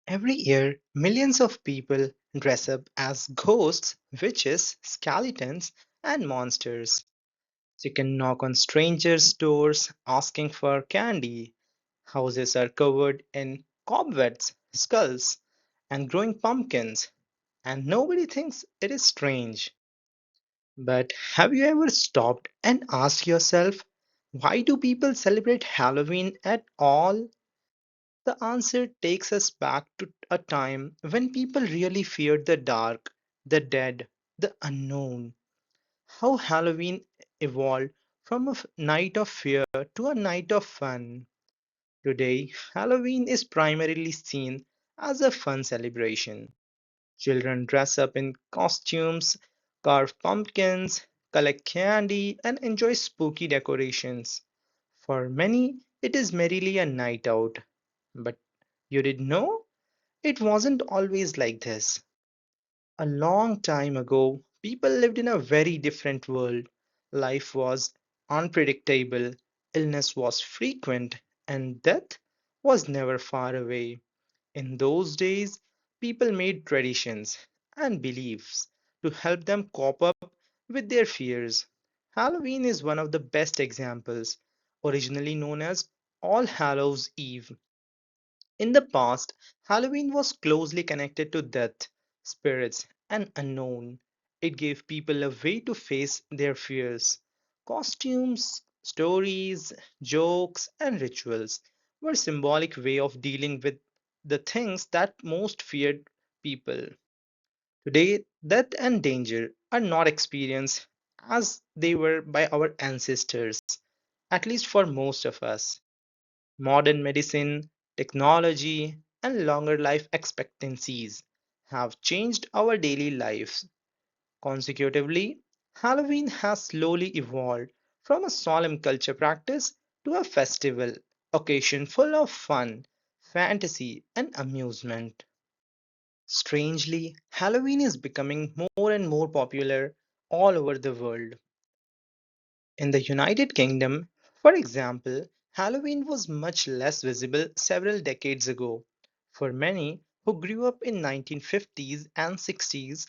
Every year, millions of people dress up as ghosts, witches, skeletons, and monsters. You can knock on strangers' doors asking for candy. Houses are covered in cobwebs, skulls, and growing pumpkins, and nobody thinks it is strange. But have you ever stopped and asked yourself, why do people celebrate Halloween at all? The answer takes us back to a time when people really feared the dark, the dead, the unknown. How Halloween evolved from a night of fear to a night of fun. Today, Halloween is primarily seen as a fun celebration. Children dress up in costumes, carve pumpkins, collect candy, and enjoy spooky decorations. For many, it is merely a night out. But you did know? It wasn't always like this. A long time ago, people lived in a very different world. Life was unpredictable, illness was frequent, and death was never far away. In those days, people made traditions and beliefs to help them cope up with their fears. Halloween is one of the best examples, originally known as All Hallows Eve. In the past, Halloween was closely connected to death, spirits, and unknown. It gave people a way to face their fears. Costumes, stories, jokes, and rituals were symbolic way of dealing with the things that most feared people. Today, death and danger are not experienced as they were by our ancestors, at least for most of us. Modern medicine, technology, and longer life expectancies have changed our daily lives. Consecutively, Halloween has slowly evolved from a solemn culture practice to a festival occasion full of fun, fantasy, and amusement. Strangely, Halloween is becoming more and more popular all over the world. In the United Kingdom, for example, Halloween was much less visible several decades ago. For many who grew up in 1950s and 60s,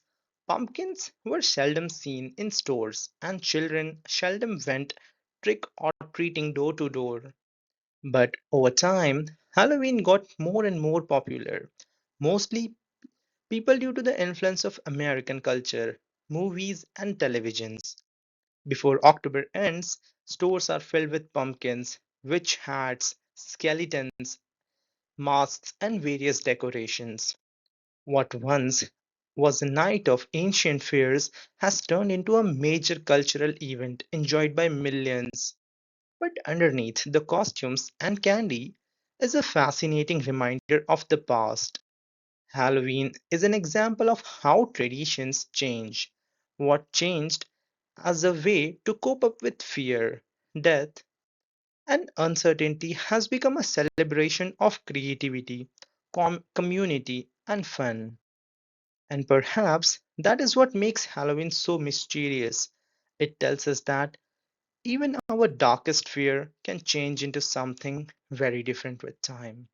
pumpkins were seldom seen in stores and children seldom went trick or treating door to door. But over time, Halloween got more and more popular, mostly people due to the influence of American culture, movies, and televisions. Before October ends, stores are filled with pumpkins, witch hats, skeletons, masks, and various decorations. What once was a night of ancient fears has turned into a major cultural event enjoyed by millions. But underneath the costumes and candy is a fascinating reminder of the past. Halloween is an example of how traditions change. What changed as a way to cope up with fear, death, and uncertainty has become a celebration of creativity, community, and fun. And perhaps that is what makes Halloween so mysterious. It tells us that even our darkest fear can change into something very different with time.